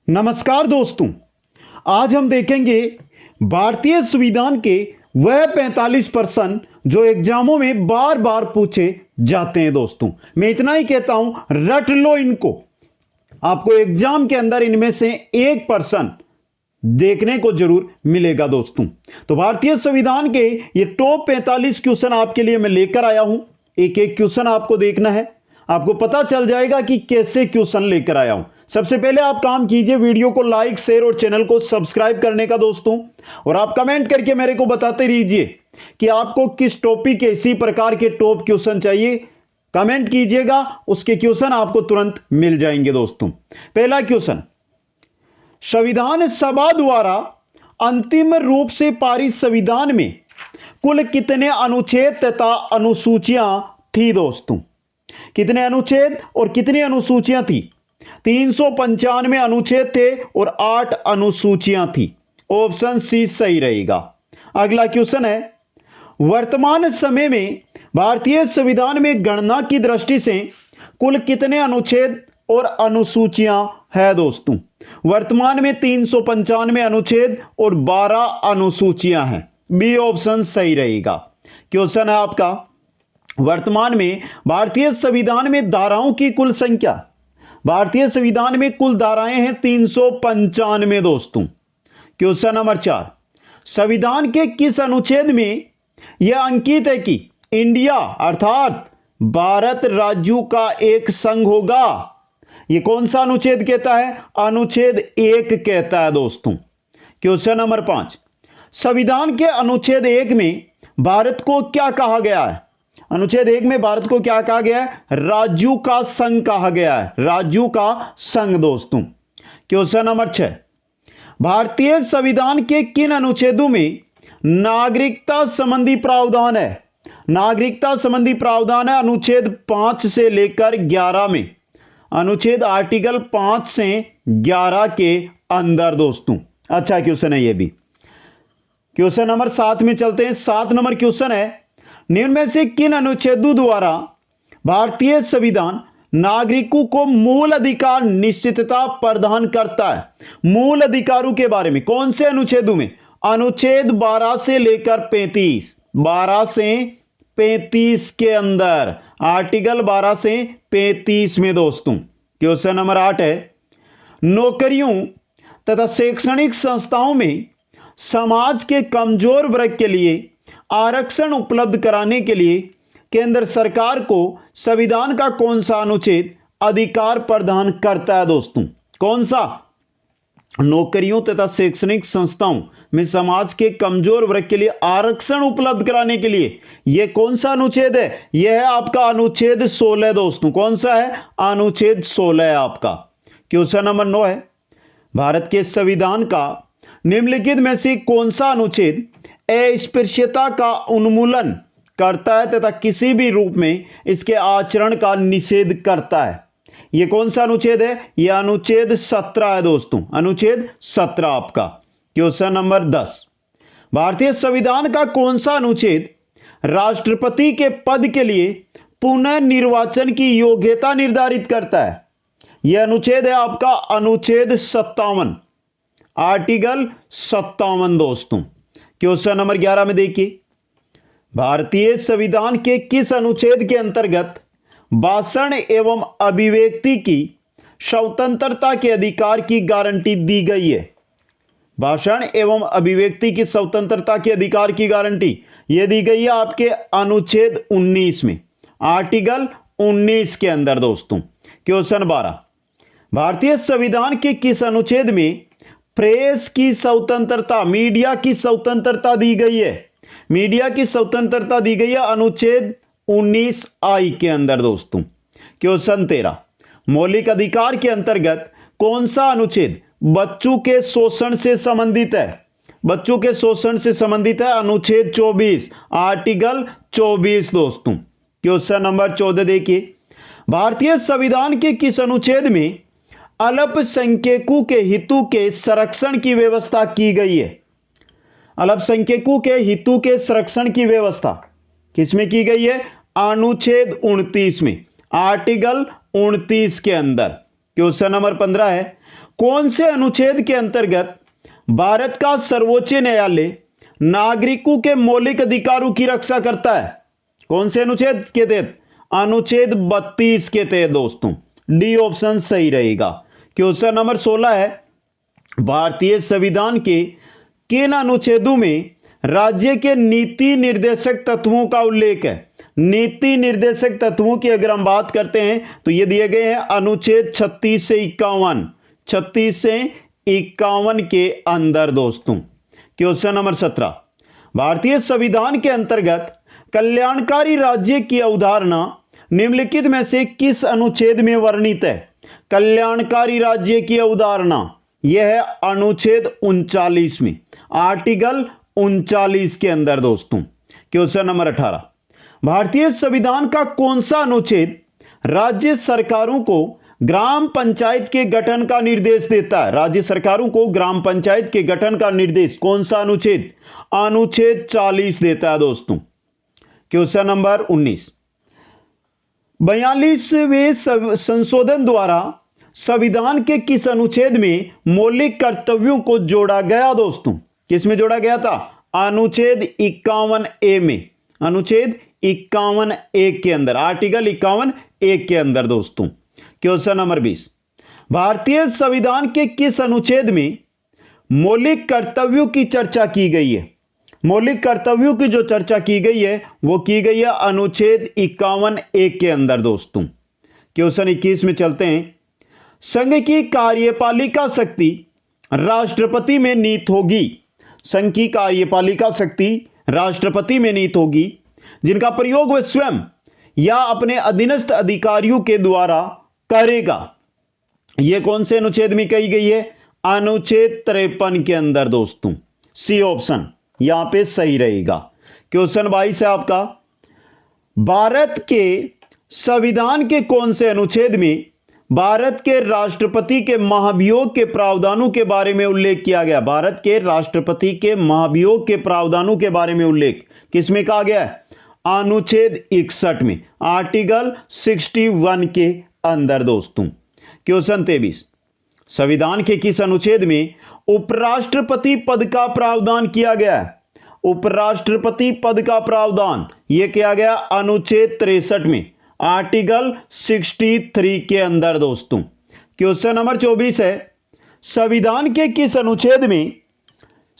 नमस्कार दोस्तों, आज हम देखेंगे भारतीय संविधान के वह 45 प्रश्न जो एग्जामों में बार बार पूछे जाते हैं। दोस्तों, मैं इतना ही कहता हूं, रट लो इनको। आपको एग्जाम के अंदर इनमें से एक प्रश्न देखने को जरूर मिलेगा। दोस्तों, तो भारतीय संविधान के ये टॉप 45 क्वेश्चन आपके लिए मैं लेकर आया हूं। एक एक क्वेश्चन आपको देखना है, आपको पता चल जाएगा कि कैसे क्वेश्चन लेकर आया हूं। सबसे पहले आप काम कीजिए वीडियो को लाइक, शेयर और चैनल को सब्सक्राइब करने का दोस्तों, और आप कमेंट करके मेरे को बताते रहिए कि आपको किस टॉपिक के इसी प्रकार के टॉप क्वेश्चन चाहिए। कमेंट कीजिएगा, उसके क्वेश्चन आपको तुरंत मिल जाएंगे। दोस्तों, पहला क्वेश्चन, संविधान सभा द्वारा अंतिम रूप से पारित संविधान में कुल कितने अनुच्छेद तथा अनुसूचियां थी? दोस्तों, कितने अनुच्छेद और कितनी अनुसूचियां थी? 395 अनुच्छेद थे और 8 अनुसूचियां थी। ऑप्शन सी सही रहेगा। अगला क्वेश्चन है, वर्तमान समय में भारतीय संविधान में गणना की दृष्टि से कुल कितने अनुच्छेद और अनुसूचियां है? दोस्तों, वर्तमान में 395 अनुच्छेद और 12 अनुसूचियां हैं। बी ऑप्शन सही रहेगा। क्वेश्चन है आपका, वर्तमान में भारतीय संविधान में धाराओं की कुल संख्या, भारतीय संविधान में कुल धाराएं हैं 395। दोस्तों, क्वेश्चन नंबर 4, संविधान के किस अनुच्छेद में यह अंकित है कि इंडिया अर्थात भारत राज्यों का एक संघ होगा? यह कौन सा अनुच्छेद कहता है? अनुच्छेद 1 कहता है। दोस्तों, क्वेश्चन नंबर 5, संविधान के अनुच्छेद 1 में भारत को क्या कहा गया है? अनुच्छेद 1 में भारत को क्या कहा गया है? राज्यों का संघ कहा गया है, राज्यों का संघ। दोस्तों, क्वेश्चन नंबर 6, भारतीय संविधान के किन अनुच्छेदों में नागरिकता संबंधी प्रावधान है? नागरिकता संबंधी प्रावधान है अनुच्छेद 5 से लेकर 11 में, अनुच्छेद आर्टिकल 5 से 11 के अंदर। दोस्तों, अच्छा क्वेश्चन है ये भी। क्वेश्चन नंबर 7 में चलते हैं। 7 नंबर क्वेश्चन है, निम्न में से किन अनुच्छेदों द्वारा भारतीय संविधान नागरिकों को मूल अधिकार निश्चितता प्रदान करता है? मूल अधिकारों के बारे में कौन से अनुच्छेदों में? अनुच्छेद 12 से लेकर 35, 12 से 35 के अंदर, आर्टिकल 12 से 35 में। दोस्तों, क्वेश्चन नंबर 8 है, नौकरियों तथा शैक्षणिक संस्थाओं में समाज के कमजोर वर्ग के लिए आरक्षण उपलब्ध कराने के लिए केंद्र सरकार को संविधान का कौन सा अनुच्छेद अधिकार प्रदान करता है? दोस्तों, कौन सा? नौकरियों तथा शैक्षणिक संस्थाओं में समाज के कमजोर वर्ग के लिए आरक्षण उपलब्ध कराने के लिए यह कौन सा अनुच्छेद है? यह है आपका अनुच्छेद 16। दोस्तों, कौन सा है? अनुच्छेद 16 है आपका। क्वेश्चन नंबर 9 है, भारत के संविधान का निम्नलिखित में से कौन सा अनुच्छेद अस्पृश्यता का उन्मूलन करता है तथा किसी भी रूप में इसके आचरण का निषेध करता है? यह कौन सा अनुच्छेद है? यह अनुच्छेद 17 है। दोस्तों, अनुच्छेद 17 आपका। क्वेश्चन नंबर 10, भारतीय संविधान का कौन सा अनुच्छेद राष्ट्रपति के पद के लिए पुनः निर्वाचन की योग्यता निर्धारित करता है? यह अनुच्छेद है आपका अनुच्छेद 57, आर्टिकल 57। दोस्तों, क्वेश्चन नंबर 11 में देखिए, भारतीय संविधान के किस अनुच्छेद के अंतर्गत भाषण एवं अभिव्यक्ति की स्वतंत्रता के अधिकार की गारंटी दी गई है? भाषण एवं अभिव्यक्ति की स्वतंत्रता के अधिकार की गारंटी यह दी गई है आपके अनुच्छेद 19 में, आर्टिकल 19 के अंदर। दोस्तों, क्वेश्चन 12, भारतीय संविधान के किस अनुच्छेद में प्रेस की स्वतंत्रता, मीडिया की स्वतंत्रता दी गई है? मीडिया की स्वतंत्रता दी गई है अनुच्छेद 19I के अंदर। दोस्तों, क्वेश्चन 13, मौलिक अधिकार के अंतर्गत कौन सा अनुच्छेद बच्चों के शोषण से संबंधित है? बच्चों के शोषण से संबंधित है अनुच्छेद 24, आर्टिकल 24। दोस्तों, क्वेश्चन नंबर 14 देखिए, भारतीय संविधान के किस अनुच्छेद में अल्पसंख्यकों के हितों के संरक्षण की व्यवस्था की गई है? अल्पसंख्यकों के हितों के संरक्षण की व्यवस्था किसमें की गई है? अनुच्छेद 29 में, आर्टिकल 29 के अंदर। क्वेश्चन नंबर 15 है, कौन से अनुच्छेद के अंतर्गत भारत का सर्वोच्च न्यायालय नागरिकों के मौलिक अधिकारों की रक्षा करता है? कौन से अनुच्छेद के तहत? अनुच्छेद 32 के तहत दोस्तों। डी ऑप्शन सही रहेगा। क्वेश्चन नंबर 16 है, भारतीय संविधान के किन अनुच्छेदों में राज्य के नीति निर्देशक तत्वों का उल्लेख है? नीति निर्देशक तत्वों की अगर हम बात करते हैं तो ये दिए गए हैं अनुच्छेद 36 से 51, 36 से 51 के अंदर दोस्तों। क्वेश्चन नंबर 17, भारतीय संविधान के अंतर्गत कल्याणकारी राज्य की अवधारणा निम्नलिखित में से किस अनुच्छेद में वर्णित है? कल्याणकारी राज्य की अवधारणा यह है अनुच्छेद 39 में, आर्टिकल 39 के अंदर दोस्तों। क्वेश्चन नंबर 18, भारतीय संविधान का कौन सा अनुच्छेद राज्य सरकारों को ग्राम पंचायत के गठन का निर्देश देता है? राज्य सरकारों को ग्राम पंचायत के गठन का निर्देश कौन सा अनुच्छेद? अनुच्छेद 40 देता है दोस्तों। क्वेश्चन नंबर 19, 42वें संशोधन द्वारा संविधान के किस अनुच्छेद में मौलिक कर्तव्यों को जोड़ा गया दोस्तों? किस में जोड़ा गया था? अनुच्छेद 51A में, अनुच्छेद 51A के अंदर, आर्टिकल 51A के अंदर दोस्तों। क्वेश्चन नंबर 20, भारतीय संविधान के किस अनुच्छेद में मौलिक कर्तव्यों की चर्चा की गई है? मौलिक कर्तव्यों की जो चर्चा की गई है वो की गई है अनुच्छेद 51A के अंदर दोस्तों। क्वेश्चन 21 में चलते हैं, संघ की कार्यपालिका शक्ति राष्ट्रपति में नीत होगी। संघ की कार्यपालिका शक्ति राष्ट्रपति में नीत होगी, जिनका प्रयोग वह स्वयं या अपने अधीनस्थ अधिकारियों के द्वारा करेगा। यह कौन से अनुच्छेद में कही गई है? अनुच्छेद 53 के अंदर दोस्तों। सी ऑप्शन यहां पे सही रहेगा। क्वेश्चन 22 है आपका, भारत के संविधान के कौन से अनुच्छेद में भारत के राष्ट्रपति के महाभियोग के प्रावधानों के बारे में उल्लेख किया गया? भारत के राष्ट्रपति के महाभियोग के प्रावधानों के बारे में उल्लेख किसमें कहा गया है? अनुच्छेद 61 में, आर्टिकल 61 के अंदर दोस्तों। क्वेश्चन 23, संविधान के किस अनुच्छेद में उपराष्ट्रपति पद का प्रावधान किया गया है? उपराष्ट्रपति पद का प्रावधान यह किया गया अनुच्छेद 63 में, आर्टिकल 63 के अंदर दोस्तों। क्वेश्चन नंबर 24 है, संविधान के किस अनुच्छेद में,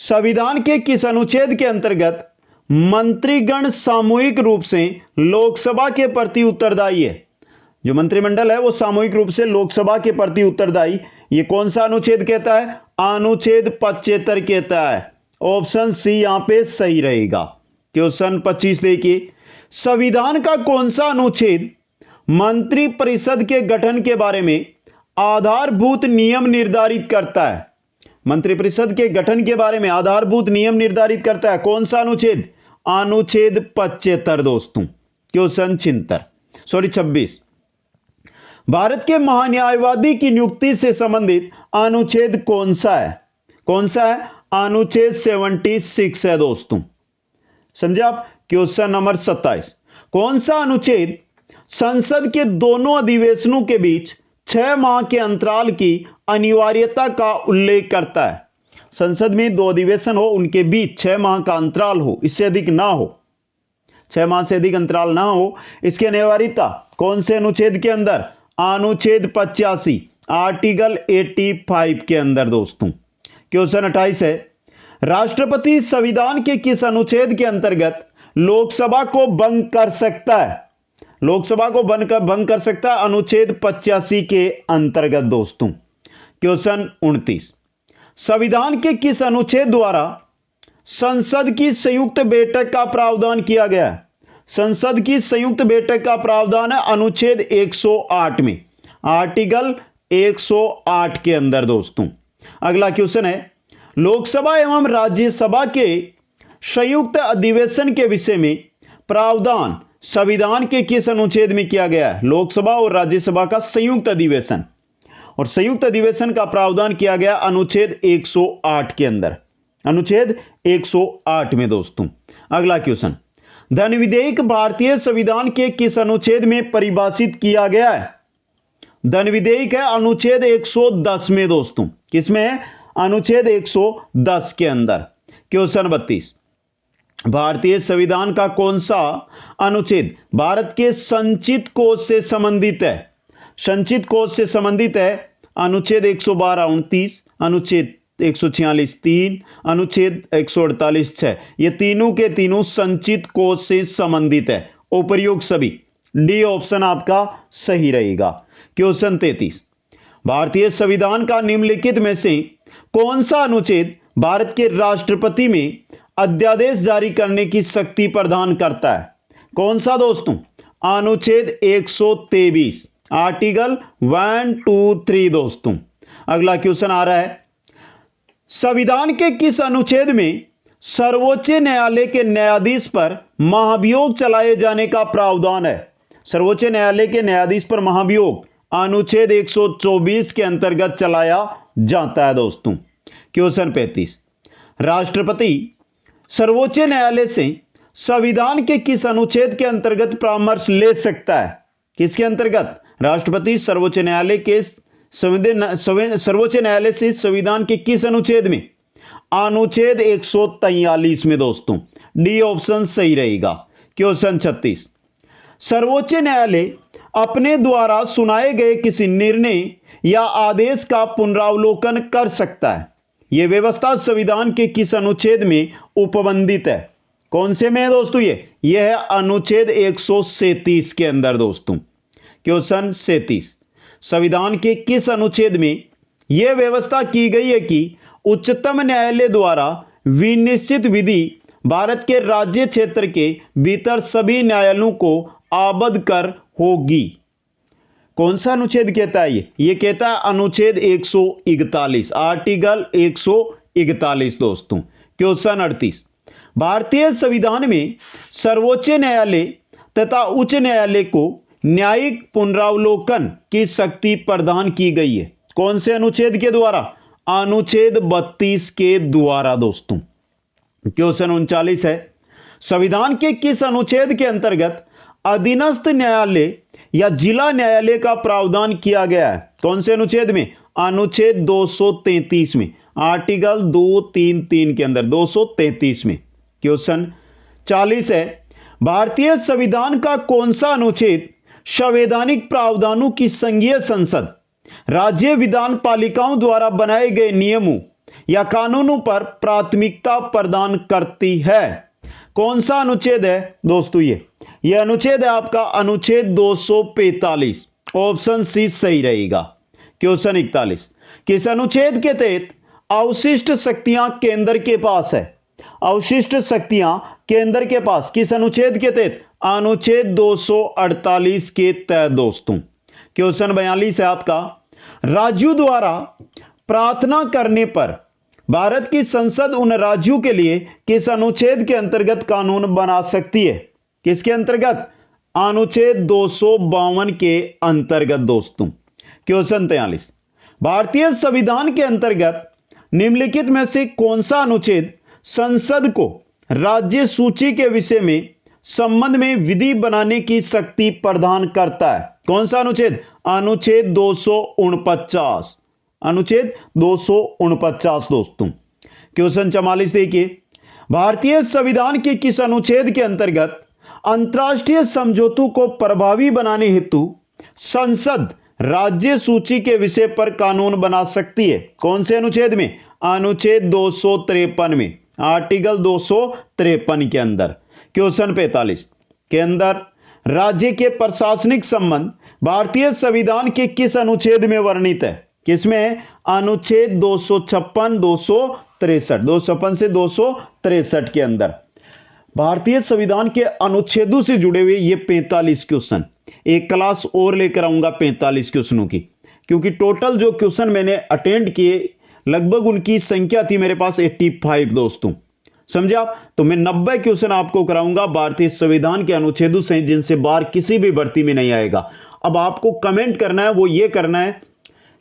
संविधान के किस अनुच्छेद के अंतर्गत मंत्रीगण सामूहिक रूप से लोकसभा के प्रति उत्तरदायी है? जो मंत्रिमंडल है वो सामूहिक रूप से लोकसभा के प्रति उत्तरदायी, ये कौन सा अनुच्छेद कहता है? अनुच्छेद 75 कहता है। ऑप्शन सी यहां पे सही रहेगा। क्वेश्चन 25 देखिए, संविधान का कौन सा अनुच्छेद मंत्री परिषद के गठन के बारे में आधारभूत नियम निर्धारित करता है? मंत्रिपरिषद के गठन के बारे में आधारभूत नियम निर्धारित करता है कौन सा अनुच्छेद? अनुच्छेद 75 दोस्तों। क्वेश्चन 26, भारत के महान्यायवादी की नियुक्ति से संबंधित अनुच्छेद कौन सा है? कौन सा है? अनुच्छेद 76 है दोस्तों। समझे आप? क्वेश्चन नंबर 27, कौन सा अनुच्छेद संसद के दोनों अधिवेशनों के बीच 6 माह के अंतराल की अनिवार्यता का उल्लेख करता है? संसद में 2 अधिवेशन हो, उनके बीच 6 माह का अंतराल हो, इससे अधिक ना हो, 6 माह से अधिक अंतराल ना हो, इसकी अनिवार्यता कौन से अनुच्छेद के अंदर? अनुच्छेद 85, आर्टिकल 85 के अंदर दोस्तों। क्वेश्चन 28 है, राष्ट्रपति संविधान के किस अनुच्छेद के अंतर्गत लोकसभा को भंग कर सकता है? लोकसभा को भंग कर सकता है अनुच्छेद 85 के अंतर्गत दोस्तों। क्वेश्चन 29, संविधान के किस अनुच्छेद द्वारा संसद की संयुक्त बैठक का प्रावधान किया गया है? संसद की संयुक्त बैठक का प्रावधान है अनुच्छेद 108 में, आर्टिकल 108 के अंदर दोस्तों। अगला क्वेश्चन है, लोकसभा एवं राज्यसभा के संयुक्त अधिवेशन के विषय में प्रावधान संविधान के किस अनुच्छेद में किया गया है? लोकसभा और राज्यसभा का संयुक्त अधिवेशन, और संयुक्त अधिवेशन का प्रावधान किया गया अनुच्छेद 108 के अंदर, अनुच्छेद 108 में दोस्तों। अगला क्वेश्चन, धन विधेयक भारतीय संविधान के किस अनुच्छेद में परिभाषित किया गया है? धन विधेयक है अनुच्छेद 110 में दोस्तों। किसमें है? अनुच्छेद 110 के अंदर। क्वेश्चन 32, भारतीय संविधान का कौन सा अनुच्छेद भारत के संचित कोष से संबंधित है? संचित कोष से संबंधित है अनुच्छेद 112 29, अनुच्छेद 146 3, अनुच्छेद 148 6। ये तीनों के तीनों संचित कोष से संबंधित है। उपर्युक्त सभी। डी ऑप्शन आपका सही रहेगा। क्वेश्चन 33, भारतीय संविधान का निम्नलिखित में से कौन सा अनुच्छेद भारत के राष्ट्रपति में अध्यादेश जारी करने की शक्ति प्रदान करता है? कौन सा दोस्तों? अनुच्छेद 123, आर्टिकल 1 2 3 दोस्तों। अगला क्वेश्चन आ रहा है, संविधान के किस अनुच्छेद में सर्वोच्च न्यायालय के न्यायाधीश पर महाभियोग चलाए जाने का प्रावधान है? सर्वोच्च न्यायालय के न्यायाधीश पर महाभियोग अनुच्छेद 124 के अंतर्गत चलाया जाता है दोस्तों। क्वेश्चन 35, राष्ट्रपति सर्वोच्च न्यायालय से संविधान के किस अनुच्छेद के अंतर्गत परामर्श ले सकता है? किसके अंतर्गत? राष्ट्रपति सर्वोच्च न्यायालय के सर्वोच्च न्यायालय से संविधान के किस अनुच्छेद में? अनुच्छेद 143 में दोस्तों। डी ऑप्शन सही रहेगा। क्वेश्चन 36, सर्वोच्च न्यायालय अपने द्वारा सुनाए गए किसी निर्णय या आदेश का पुनरावलोकन कर सकता है? यह व्यवस्था संविधान के किस अनुच्छेद में उपबंधित है? कौन से में है दोस्तों? यह है अनुच्छेद 137 के अंदर दोस्तों। क्वेश्चन 37, संविधान के किस अनुच्छेद में यह व्यवस्था की गई है कि उच्चतम न्यायालय द्वारा विनिश्चित विधि भारत के राज्य क्षेत्र के भीतर सभी न्यायालयों को आबद्ध कर होगी? कौन सा अनुच्छेद कहता है? ये कहता है अनुच्छेद 141, आर्टिकल 141 दोस्तों। क्वेश्चन 38, भारतीय संविधान में सर्वोच्च न्यायालय तथा उच्च न्यायालय को न्यायिक पुनरावलोकन की शक्ति प्रदान की गई है? कौन से अनुच्छेद के द्वारा? अनुच्छेद 32 के द्वारा दोस्तों। क्वेश्चन 39 है, संविधान के किस अनुच्छेद के अंतर्गत अधीनस्थ न्यायालय या जिला न्यायालय का प्रावधान किया गया है? कौन से अनुच्छेद में? अनुच्छेद 233 में, आर्टिकल 233 के अंदर, 233 में। क्वेश्चन 40 है, भारतीय संविधान का कौन सा अनुच्छेद संवैधानिक प्रावधानों की संघीय संसद राज्य विधान पालिकाओं द्वारा बनाए गए नियमों या कानूनों पर प्राथमिकता प्रदान करती है? कौन सा अनुच्छेद है दोस्तों? यह अनुच्छेद है आपका अनुच्छेद 245। ऑप्शन सी सही रहेगा। क्वेश्चन 41, किस अनुच्छेद के तहत अवशिष्ट शक्तियां केंद्र के पास है? अवशिष्ट शक्तियां केंद्र के पास किस अनुच्छेद के तहत? अनुच्छेद 248 के तहत दोस्तों। क्वेश्चन 42 है आपका, राज्यों द्वारा प्रार्थना करने पर भारत की संसद उन राज्यों के लिए किस अनुच्छेद के अंतर्गत कानून बना सकती है? किसके अंतर्गत? अनुच्छेद 252 के अंतर्गत दोस्तों। क्वेश्चन 43, भारतीय संविधान के अंतर्गत निम्नलिखित में से कौन सा अनुच्छेद संसद को राज्य सूची के विषय में संबंध में विधि बनाने की शक्ति प्रदान करता है? कौन सा अनुच्छेद? अनुच्छेद 249, अनुच्छेद 249 दोस्तों। क्वेश्चन 44 देखिए, भारतीय संविधान के किस अनुच्छेद के अंतर्गत अंतर्राष्ट्रीय समझौतों को प्रभावी बनाने हेतु संसद राज्य सूची के विषय पर कानून बना सकती है? कौन से अनुच्छेद में? अनुच्छेद 253 में, आर्टिकल 253 के अंदर। क्वेश्चन 45 के अंदर राज्य के प्रशासनिक संबंध भारतीय संविधान के किस अनुच्छेद में वर्णित है? किसमें? अनुच्छेद 256 263, 256 से 263 के अंदर। भारतीय संविधान के अनुच्छेदों से जुड़े हुए ये 45 क्वेश्चन, एक क्लास और लेकर आऊंगा 45 क्वेश्चनों की, क्योंकि टोटल जो क्वेश्चन मैंने अटेंड किए लगभग उनकी संख्या थी मेरे पास 85 दोस्तों, समझे आप? तो मैं 90 क्वेश्चन आपको कराऊंगा भारतीय संविधान के अनुच्छेदों से, जिनसे बाहर किसी भी भर्ती में नहीं आएगा। अब आपको कमेंट करना है, वो ये करना है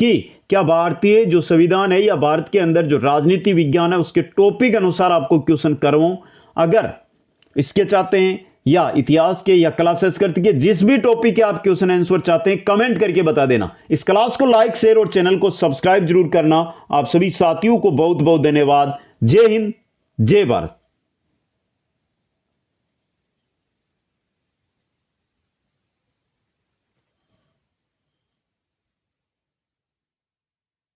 कि क्या भारतीय जो संविधान है या भारत के अंदर जो राजनीति विज्ञान है उसके टॉपिक अनुसार आपको क्वेश्चन करवाऊं। अगर इसके चाहते हैं या इतिहास के या कला संस्कृति के जिस भी टॉपिक के आप क्वेश्चन आंसर चाहते हैं कमेंट करके बता देना। इस क्लास को लाइक शेयर और चैनल को सब्सक्राइब जरूर करना। आप सभी साथियों को बहुत बहुत धन्यवाद। जय हिंद, जय भारत।